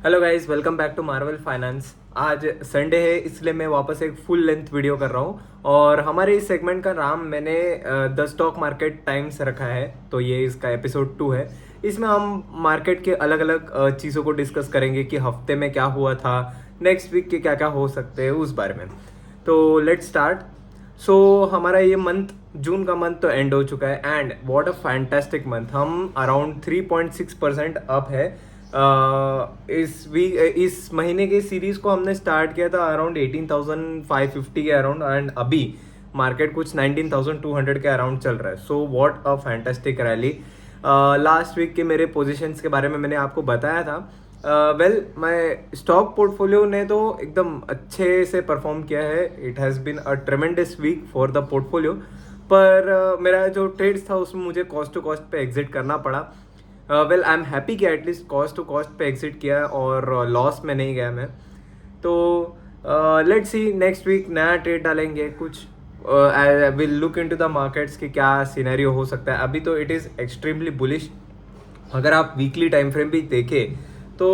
Hello guys, welcome back to Marvel Finance. आज Sunday है इसलिए मैं वापस एक फुल लेंथ वीडियो कर रहा हूँ और हमारे इस सेगमेंट का नाम मैंने द स्टॉक मार्केट टाइम्स रखा है। तो ये इसका एपिसोड 2 है। इसमें हम मार्केट के अलग अलग चीज़ों को डिस्कस करेंगे कि हफ्ते में क्या हुआ था, नेक्स्ट वीक के क्या क्या हो सकते हैं उस बारे में। तो लेट्स स्टार्ट। सो हमारा ये मंथ, जून का मंथ तो एंड हो चुका है and what a fantastic month. हम अराउंड 3.6% अप है। इस महीने के सीरीज को हमने स्टार्ट किया था अराउंड 18,550 के अराउंड एंड अभी मार्केट कुछ 19,200 के अराउंड चल रहा है। So what a fantastic rally. Last week के मेरे पोजीशंस के बारे में मैंने आपको बताया था। माय स्टॉक पोर्टफोलियो ने तो एकदम अच्छे से परफॉर्म किया है। It has been a tremendous week for the portfolio. पर मेरा जो ट्रेड्स था उसमें मुझे कॉस्ट टू कॉस्ट पे एग्जिट करना पड़ा। आई एम हैप्पी कि एटलीस्ट कॉस्ट टू कॉस्ट पे एग्जिट किया और लॉस में नहीं गया मैं। तो लेट्स सी नेक्स्ट वीक नया ट्रेड डालेंगे कुछ। I will look into the markets कि क्या सिनेरियो हो सकता है। अभी तो इट इज़ एक्सट्रीमली बुलिश। अगर आप वीकली टाइम फ्रेम भी देखें तो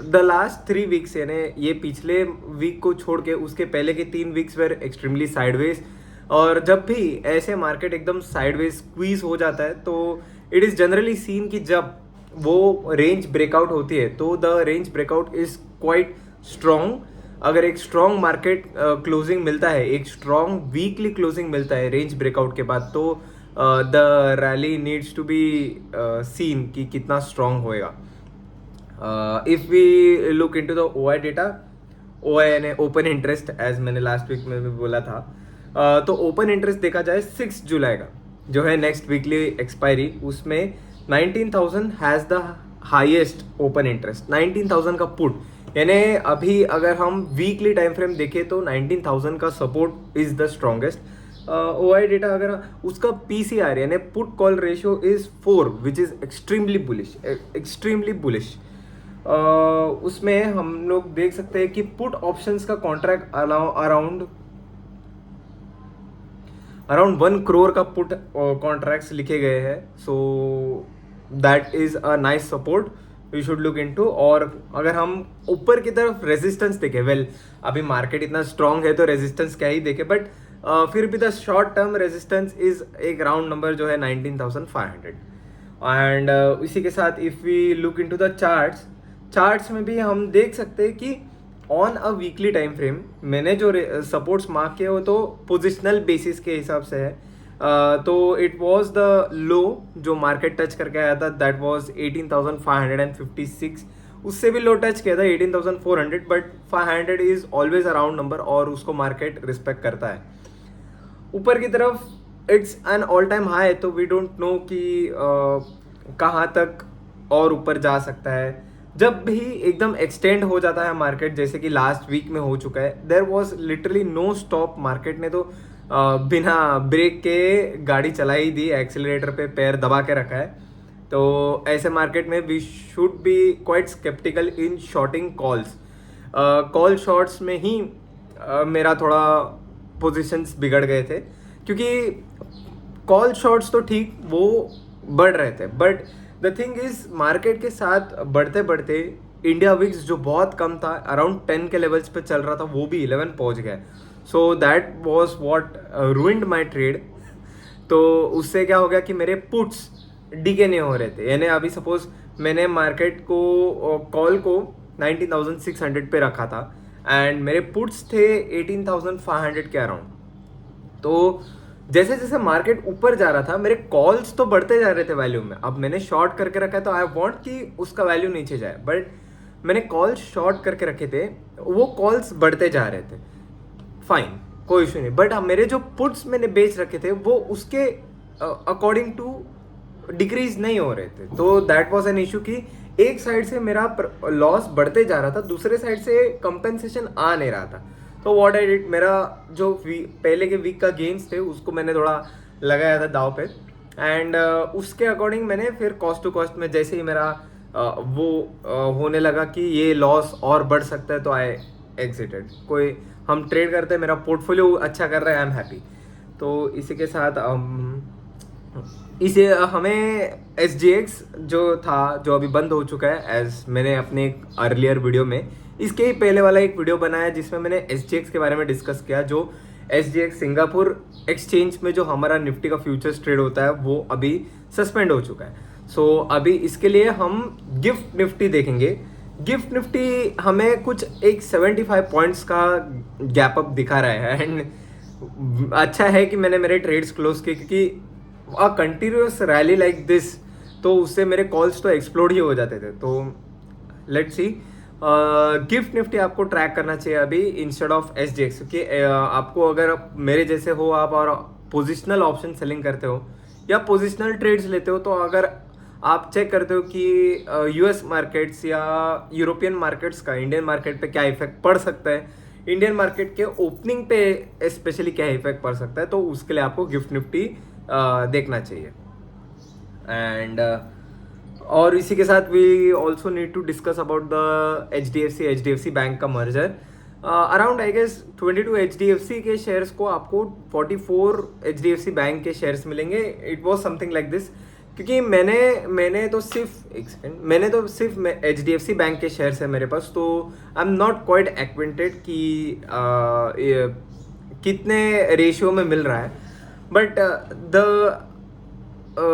द लास्ट 3 वीक्स यानी ये पिछले वीक को छोड़ के उसके पहले के 3 वीक्स वेर एक्सट्रीमली साइडवेज। और जब भी ऐसे मार्केट एकदम साइडवेज स्क्वीज हो जाता है तो इट इज़ जनरली सीन कि जब वो रेंज ब्रेकआउट होती है तो the range breakout is quite strong. अगर एक स्ट्रॉन्ग मार्केट क्लोजिंग मिलता है, एक स्ट्रॉन्ग वीकली क्लोजिंग मिलता है रेंज ब्रेकआउट के बाद, तो the rally needs to be seen कि कितना स्ट्रॉन्ग होएगा। If we look into the OI data, OI यानी ओपन इंटरेस्ट, एज मैंने लास्ट वीक में भी बोला था। तो ओपन इंटरेस्ट देखा जाए 6 जुलाई का जो है नेक्स्ट वीकली एक्सपायरी, उसमें 19,000 has the highest open interest. 19,000 का पुट यानी अभी अगर हम वीकली टाइम फ्रेम देखें तो 19,000 का support is the strongest. OI data अगर उसका पीसीआर यानी put call ratio is 4 which is extremely bullish, extremely bullish. उसमें हम लोग देख सकते हैं कि पुट ऑप्शंस का कॉन्ट्रैक्ट अराउंड 1 करोड़ का पुट कॉन्ट्रैक्ट्स लिखे गए हैं। So that is a nice support we should look into. और अगर हम ऊपर की तरफ रेजिस्टेंस देखें, वेल अभी मार्केट इतना स्ट्रांग है तो रेजिस्टेंस क्या ही देखे, बट फिर भी the short term resistance is एक राउंड नंबर जो है 19,500। एंड इसी के साथ if we look into the charts में भी हम देख सकते हैं कि on a weekly time frame मैंने जो सपोर्ट्स मार्क किए वो तो पोजिशनल बेसिस के हिसाब से है। तो इट वाज द लो जो मार्केट टच करके आया था, दैट वाज 18,556। उससे भी लो टच किया था 18,400, but 500 is always a round number और उसको मार्केट रिस्पेक्ट करता है। ऊपर की तरफ it's an all time high, तो वी डोंट नो कि कहाँ तक और ऊपर जा सकता है। जब भी एकदम एक्सटेंड हो जाता है मार्केट, जैसे कि लास्ट वीक में हो चुका है, there was literally no stop. Market ने तो बिना ब्रेक के गाड़ी चला ही दी, एक्सीलरेटर पे पैर दबा के रखा है। तो ऐसे मार्केट में we should be quite skeptical in shorting calls. Call shorts में ही मेरा थोड़ा पोजीशंस बिगड़ गए थे, क्योंकि कॉल शॉर्ट्स तो ठीक वो बढ़ रहे थे, but the thing is market के साथ बढ़ते बढ़ते इंडिया विक्स जो बहुत कम था, अराउंड 10 के लेवल्स पे चल रहा था, वो भी 11 पहुंच गया। So that was what ruined my trade. तो उससे क्या हो गया कि मेरे पुट्स डीके नहीं हो रहे थे। यानी अभी सपोज मैंने मार्केट को कॉल को 19,600 पे रखा था एंड मेरे पुट्स थे 18,500 के अराउंड। तो जैसे जैसे मार्केट ऊपर जा रहा था मेरे कॉल्स तो बढ़ते जा रहे थे वैल्यू में। अब मैंने शॉर्ट करके रखा है तो आई वांट कि उसका वैल्यू नीचे जाए, बट मैंने कॉल्स शॉर्ट करके रखे थे, वो कॉल्स बढ़ते जा रहे थे। फाइन, कोई इशू नहीं, बट मेरे जो पुट्स मैंने बेच रखे थे वो उसके अकॉर्डिंग टू डिक्रीज नहीं हो रहे थे। तो दैट वाज एन इशू कि एक साइड से मेरा लॉस बढ़ते जा रहा था, दूसरे साइड से कंपेंसेशन आ नहीं रहा था। तो व्हाट आई डिड, मेरा जो पहले के वीक का गेम्स थे उसको मैंने थोड़ा लगाया था दाव पे एंड उसके अकॉर्डिंग मैंने फिर कॉस्ट टू कॉस्ट में जैसे ही मेरा होने लगा कि ये लॉस और बढ़ सकता है तो आई एग्जिटेड। कोई हम ट्रेड करते हैं, मेरा पोर्टफोलियो अच्छा कर रहा है, आई एम हैप्पी। तो इसी के साथ इसे हमें SGX जो था, जो अभी बंद हो चुका है, एज मैंने अपने एक अर्लियर वीडियो में इसके ही पहले वाला एक वीडियो बनाया जिसमें मैंने SGX के बारे में डिस्कस किया। जो SGX सिंगापुर एक्सचेंज में जो हमारा निफ्टी का फ्यूचर्स ट्रेड होता है वो अभी सस्पेंड हो चुका है। सो अभी इसके लिए हम गिफ्ट निफ्टी देखेंगे। गिफ्ट निफ्टी हमें कुछ एक 75 पॉइंट्स का गैप अप दिखा रहा है, एंड अच्छा है कि मैंने मेरे ट्रेड्स क्लोज किए, क्योंकि a continuous rally like this तो उससे मेरे कॉल्स तो एक्सप्लोड ही हो जाते थे। तो लेट्स सी, गिफ्ट निफ्टी आपको ट्रैक करना चाहिए अभी इंस्टेड ऑफ SGX, क्योंकि आपको अगर मेरे जैसे हो आप और पोजिशनल ऑप्शन सेलिंग करते हो या पोजिशनल ट्रेड्स लेते हो, तो अगर आप चेक करते हो कि US मार्केट्स या यूरोपियन मार्केट्स का इंडियन मार्केट पे क्या इफेक्ट पड़ सकता है, इंडियन मार्केट के ओपनिंग पे स्पेशली क्या इफेक्ट पड़ सकता है, तो उसके लिए आपको गिफ्ट निफ्टी देखना चाहिए। एंड और इसी के साथ we also need to discuss about the HDFC bank का merger. Around I guess 22 HDFC के शेयर्स को आपको 44 HDFC बैंक के शेयर्स मिलेंगे। It was something like this, क्योंकि मैंने तो सिर्फ HDFC बैंक के शेयर्स है मेरे पास, तो I am not quite acquainted कि कितने रेशियो में मिल रहा है, but the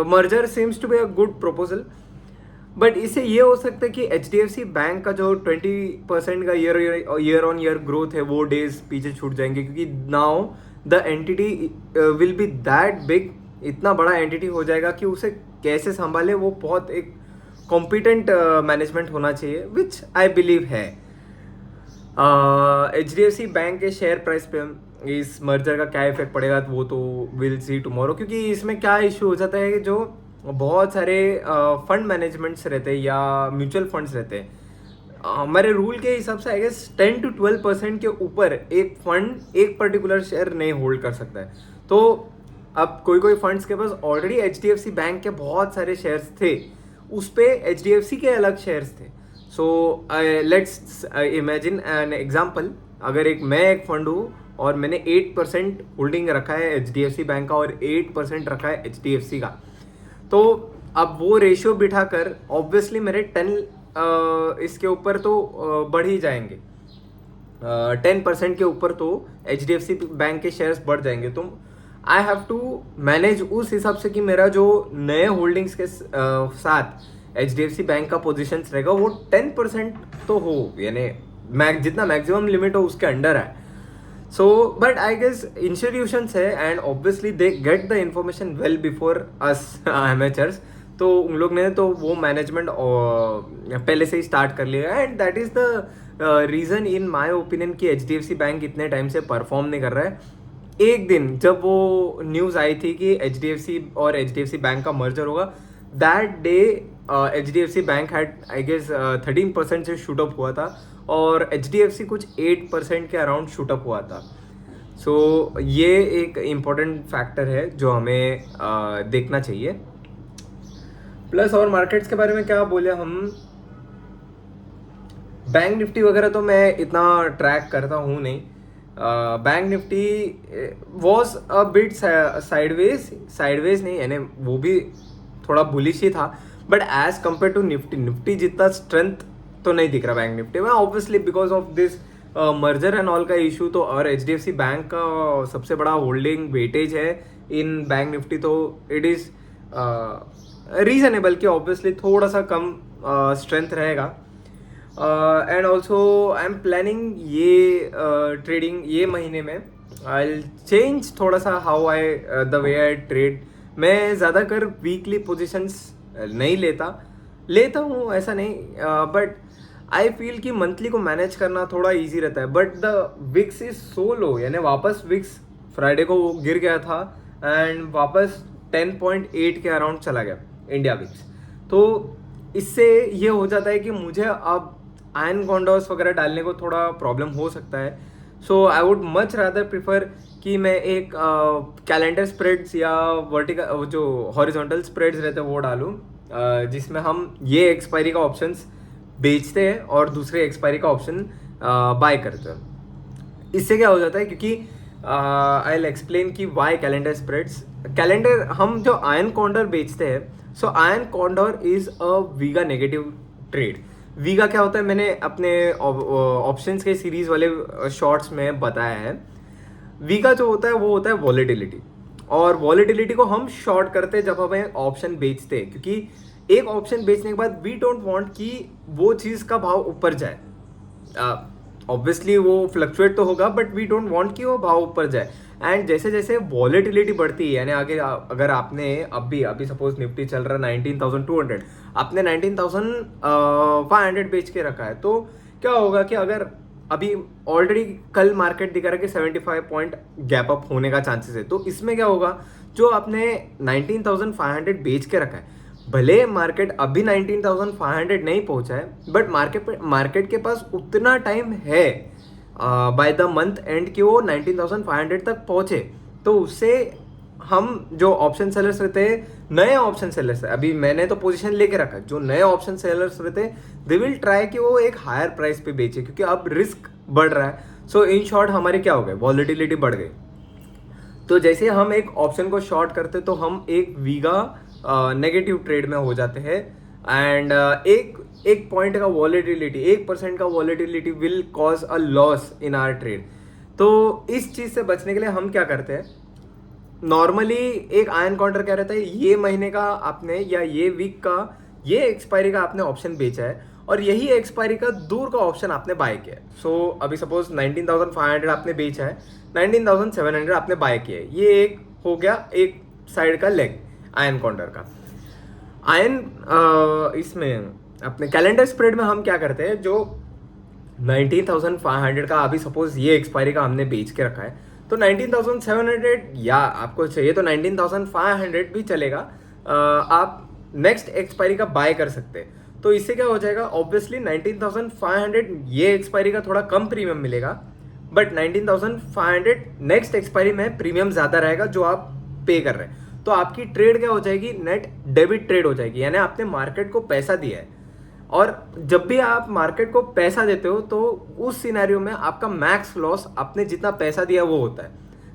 merger seems to be a good proposal. But इससे ये हो सकता है कि HDFC बैंक का जो 20% का ईयर ऑन ईयर ग्रोथ है वो डेज पीछे छूट जाएंगे, क्योंकि now the entity will be that big, इतना बड़ा एंटिटी हो जाएगा कि उसे कैसे संभाले वो बहुत एक कॉम्पिटेंट मैनेजमेंट होना चाहिए, विच आई बिलीव है। HDFC बैंक के शेयर प्राइस पे इस मर्जर का क्या इफेक्ट पड़ेगा वो तो विल सी टुमारो, क्योंकि इसमें क्या इशू हो जाता है कि जो बहुत सारे फंड मैनेजमेंट्स रहते हैं या म्यूचुअल फंड्स रहते हैं, हमारे रूल के हिसाब से आई गेस 10 to 12% के ऊपर एक फंड एक पर्टिकुलर शेयर नहीं होल्ड कर सकता है। तो अब कोई फंड्स के पास ऑलरेडी HDFC बैंक के बहुत सारे शेयर्स थे, उस पे HDFC के अलग शेयर्स थे। So let's imagine an example, अगर मैं एक फंड हूँ और मैंने 8% होल्डिंग रखा है HDFC बैंक का और 8% रखा है HDFC का, तो अब वो रेशियो बिठाकर ऑब्वियसली मेरे 10 इसके ऊपर तो बढ़ ही जाएंगे, 10% के ऊपर तो HDFC बैंक के शेयर्स बढ़ जाएंगे। तो आई हैव टू मैनेज उस हिसाब से कि मेरा जो नए होल्डिंग्स के साथ HDFC बैंक का पोजीशंस रहेगा वो 10% तो हो, यानी जितना मैक्सिमम लिमिट हो उसके अंडर है। So but I guess institutions है and obviously they get the information well before us amateurs, तो उन लोग ने तो वो मैनेजमेंट पहले से ही स्टार्ट कर लिया, and that is the reason in my opinion कि HDFC बैंक इतने टाइम से परफॉर्म नहीं कर रहा है। एक दिन जब वो न्यूज़ आई थी कि HDFC और HDFC बैंक का मर्जर होगा, that day HDFC bank had I guess 13% से शूट अप हुआ था और HDFC कुछ 8% के अराउंड शूट अप हुआ था। सो ये एक इम्पॉर्टेंट फैक्टर है जो हमें देखना चाहिए। प्लस और मार्केट्स के बारे में क्या बोले हम, बैंक निफ्टी वगैरह तो मैं इतना ट्रैक करता हूँ नहीं। Bank nifty was a bit sideways नहीं, यानी वो भी थोड़ा बुलिश ही था, but as compare to nifty जितना स्ट्रेंथ तो नहीं दिख रहा बैंक निफ्टी में, obviously because of this merger and all का इशू। तो और HDFC बैंक का सबसे बड़ा होल्डिंग वेटेज है इन बैंक निफ्टी, तो इट इज़ रीजनेबल कि ऑब्वियसली थोड़ा सा कम स्ट्रेंथ रहेगा। And also I am planning ये ट्रेडिंग ये महीने में आई चेंज थोड़ा सा how I the way I trade. मैं ज़्यादातर वीकली पोजिशंस नहीं लेता हूँ ऐसा नहीं, बट आई फील कि मंथली को मैनेज करना थोड़ा इजी रहता है। But the VIX is so low, यानी वापस विक्स फ्राइडे को गिर गया था एंड वापस 10.8 के अराउंड चला गया इंडिया विक्स। तो इससे ये हो जाता है कि मुझे अब आयन कॉन्डोर्स वगैरह डालने को थोड़ा प्रॉब्लम हो सकता है। So I would much rather prefer कि मैं एक कैलेंडर स्प्रेड्स या वर्टिकल जो हॉरिजॉन्टल स्प्रेड्स रहते हैं वो डालूँ, जिसमें हम ये एक्सपायरी का ऑप्शंस बेचते हैं और दूसरे एक्सपायरी का ऑप्शन बाय करते हैं। इससे क्या हो जाता है, क्योंकि आई विल एक्सप्लेन कि वाई कैलेंडर स्प्रेड्स। कैलेंडर हम जो आयन कॉन्डोर बेचते हैं, so iron condor is a vega negative trade. Vega क्या होता है, मैंने अपने ऑप्शंस के सीरीज वाले शॉर्ट्स में बताया है। वीगा जो होता है वो होता है वॉलेटिलिटी, और वॉलेटिलिटी को हम शॉर्ट करते हैं जब हमें ऑप्शन बेचते हैं, क्योंकि एक ऑप्शन बेचने के बाद वी डोंट वांट कि वो चीज़ का भाव ऊपर जाए। ऑब्वियसली वो फ्लक्चुएट तो होगा, बट वी डोंट वांट कि वो भाव ऊपर जाए। एंड जैसे जैसे वॉलेटिलिटी बढ़ती है, यानी आगे अगर आपने अभी सपोज निफ्टी चल रहा है 19,200, आपने 19,500 बेच के रखा है, तो क्या होगा कि अगर अभी ऑलरेडी कल मार्केट दिखा रहा है कि 75 पॉइंट गैप अप होने का चांसेस है, तो इसमें क्या होगा, जो आपने 19,500 बेच के रखा है, भले मार्केट अभी 19,500 नहीं पहुंचा है, बट मार्केट के पास उतना टाइम है बाय द मंथ एंड कि वो 19,500 तक पहुंचे। तो उससे हम जो ऑप्शन सेलर्स रहते हैं, नए ऑप्शन सेलर्स है, अभी मैंने तो पोजीशन लेके रखा है, जो नए ऑप्शन सेलर्स रहते हैं दे विल ट्राई कि वो एक हायर प्राइस पे बेचे, क्योंकि अब रिस्क बढ़ रहा है। सो इन शॉर्ट हमारी क्या हो गई, वॉलेटिलिटी बढ़ गई। तो जैसे हम एक ऑप्शन को शॉर्ट करते तो हम एक वीगा नेगेटिव ट्रेड में हो जाते हैं। एंड एक पॉइंट का वॉलेटिलिटी, 1% का volatility will cause a loss in our trade. तो इस चीज़ से बचने के लिए हम क्या करते हैं, नॉर्मली एक आयन काउंटर क्या रहता है, ये महीने का आपने या ये वीक का ये एक्सपायरी का आपने ऑप्शन बेचा है, और यही एक्सपायरी का दूर का ऑप्शन आपने बाय किया है। सो अभी सपोज 19,500 आपने बेचा है, 19,700 आपने बाय किया है, ये एक हो गया एक साइड का लेग आयन काउंटर का। आयन इसमें अपने कैलेंडर स्प्रेड में हम क्या करते हैं, जो 19,500 का अभी सपोज ये एक्सपायरी का हमने बेच के रखा है, तो 19,700 या आपको चाहिए तो 19,500 भी चलेगा, आप नेक्स्ट एक्सपायरी का बाय कर सकते हैं। तो इससे क्या हो जाएगा, ऑब्वियसली 19,500 ये एक्सपायरी का थोड़ा कम प्रीमियम मिलेगा, बट 19,500 नेक्स्ट एक्सपायरी में प्रीमियम ज़्यादा रहेगा जो आप पे कर रहे हैं। तो आपकी ट्रेड क्या हो जाएगी, नेट डेबिट ट्रेड हो जाएगी, यानी आपने मार्केट को पैसा दिया है, और जब भी आप मार्केट को पैसा देते हो तो उस सिनेरियो में आपका मैक्स लॉस आपने जितना पैसा दिया वो होता है।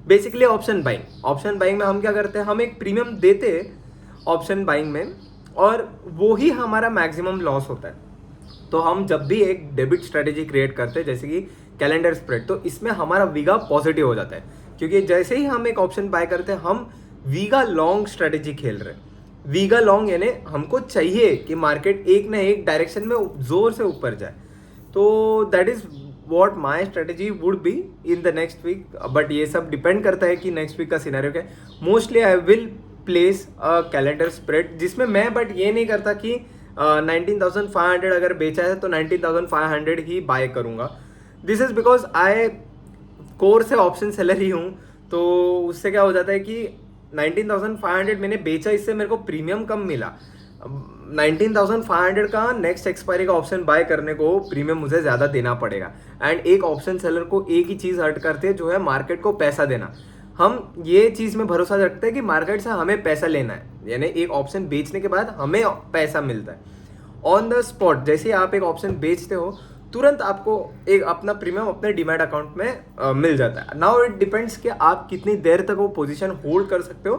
बेसिकली ऑप्शन बाइंग में हम क्या करते हैं, हम एक प्रीमियम देते हैं ऑप्शन बाइंग में, और वो ही हमारा मैक्सिमम लॉस होता है। तो हम जब भी एक डेबिट स्ट्रेटेजी क्रिएट करते हैं, जैसे कि कैलेंडर स्प्रेड, तो इसमें हमारा वीगा पॉजिटिव हो जाता है, क्योंकि जैसे ही हम एक ऑप्शन बाय करते हैं हम वीगा लॉन्ग स्ट्रेटेजी खेल रहे हैं। वीगा लॉन्ग यानी हमको चाहिए कि मार्केट एक ना एक डायरेक्शन में जोर से ऊपर जाए। तो that is what my strategy would be in the next week, but ये सब डिपेंड करता है कि नेक्स्ट वीक का सिनेरियो क्या है। Mostly I will place a calendar spread, जिसमें मैं बट ये नहीं करता कि 19,500 अगर बेचा है तो 19,500 ही बाय करूँगा। This is because I core से ऑप्शन सेलर ही हूँ, तो उससे क्या हो जाता है कि 19,500 मैंने बेचा, इससे मेरे को प्रीमियम कम मिला। 19,500 का नेक्स्ट एक्सपायरी का ऑप्शन बाय करने को प्रीमियम मुझे ज़्यादा देना पड़ेगा। एंड एक ऑप्शन सेलर को एक ही चीज़ हर्ट करती है, जो है मार्केट को पैसा देना। हम ये चीज़ में भरोसा रखते हैं कि मार्केट से हमें पैसा लेना है, यानी एक ऑप्शन बेचने के बाद हमें पैसा मिलता है ऑन द स्पॉट। जैसे आप एक ऑप्शन बेचते हो, तुरंत आपको एक अपना प्रीमियम अपने डीमैट अकाउंट में मिल जाता है। नाउ इट डिपेंड्स कि आप कितनी देर तक वो पोजीशन होल्ड कर सकते हो।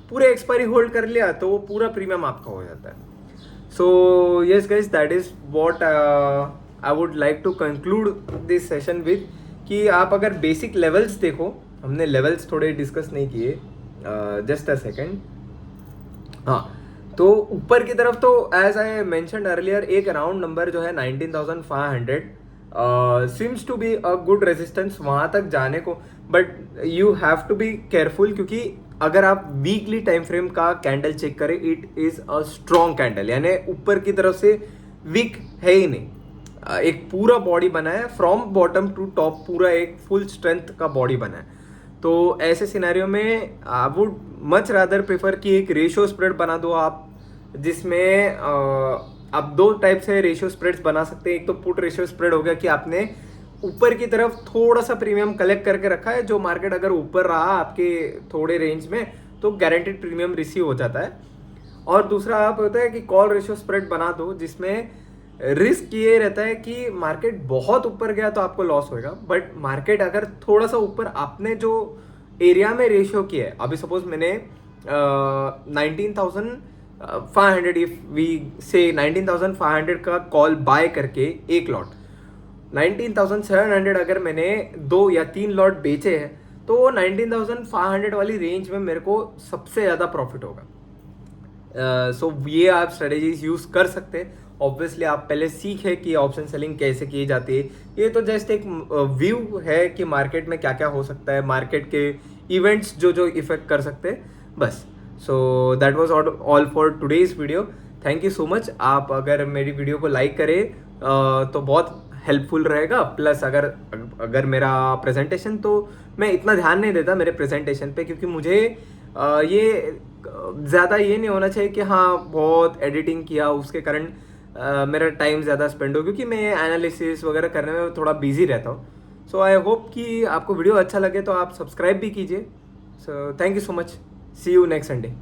पूरे एक्सपायरी होल्ड कर लिया तो वो पूरा प्रीमियम आपका हो जाता है। So yes guys, that is what I would like to conclude this session with, कि आप अगर बेसिक लेवल्स देखो, हमने लेवल्स थोड़े डिस्कस नहीं किए, जस्ट अ सेकेंड। हाँ, तो ऊपर की तरफ तो एज आई मेंशन्ड अर्लियर एक राउंड नंबर जो है 19,500 seems to be a good resistance वहाँ तक जाने को, but you have to be careful, क्योंकि अगर आप वीकली टाइम फ्रेम का कैंडल चेक करें, it is a strong candle, यानी ऊपर की तरफ से वीक है ही नहीं, एक पूरा बॉडी बना है फ्रॉम बॉटम टू टॉप, पूरा एक फुल स्ट्रेंथ का बॉडी बना है। तो ऐसे सिनेरियो में आई वुड मच रादर प्रेफर कि एक रेशियो स्प्रेड बना दो आप, जिसमें आप दो टाइप से रेशियो स्प्रेड्स बना सकते हैं। एक तो पुट रेशियो स्प्रेड हो गया कि आपने ऊपर की तरफ थोड़ा सा प्रीमियम कलेक्ट करके रखा है, जो मार्केट अगर ऊपर रहा आपके थोड़े रेंज में तो गारंटेड प्रीमियम रिसीव हो जाता है। और दूसरा आप होता है कि कॉल रेशियो स्प्रेड बना दो, जिसमें रिस्क ये रहता है कि मार्केट बहुत ऊपर गया तो आपको लॉस होएगा, बट मार्केट अगर थोड़ा सा ऊपर आपने जो एरिया में रेशियो किया है, अभी सपोज मैंने 19,500, इफ वी से 19,500 का कॉल बाय करके एक लॉट, 19,700 अगर मैंने 2 या 3 लॉट बेचे हैं तो 19,500 वाली रेंज में मेरे को सबसे ज़्यादा प्रॉफिट होगा. सो ये आप स्ट्रेटेजीज यूज़ कर सकते हैं. ऑब्वियसली आप पहले सीखे कि ऑप्शन सेलिंग कैसे की जाती है. ये तो जस्ट एक व्यू है कि मार्केट में क्या क्या हो सकता है, मार्केट के इवेंट्स जो जो इफेक्ट कर सकते हैं, बस. So that was all for today's video. Thank you so much. आप अगर मेरी वीडियो को लाइक करें तो बहुत हेल्पफुल रहेगा. प्लस अगर मेरा प्रेजेंटेशन, तो मैं इतना ध्यान नहीं देता मेरे प्रेजेंटेशन पे, क्योंकि मुझे ये ज़्यादा ये नहीं होना चाहिए कि हाँ बहुत एडिटिंग किया उसके कारण मेरा टाइम ज़्यादा स्पेंड हो, क्योंकि मैं एनालिसिस वगैरह करने में थोड़ा बिजी रहता हूँ. सो आई होप कि आपको वीडियो अच्छा लगे तो आप सब्सक्राइब भी कीजिए. So thank you so much. See you next Sunday.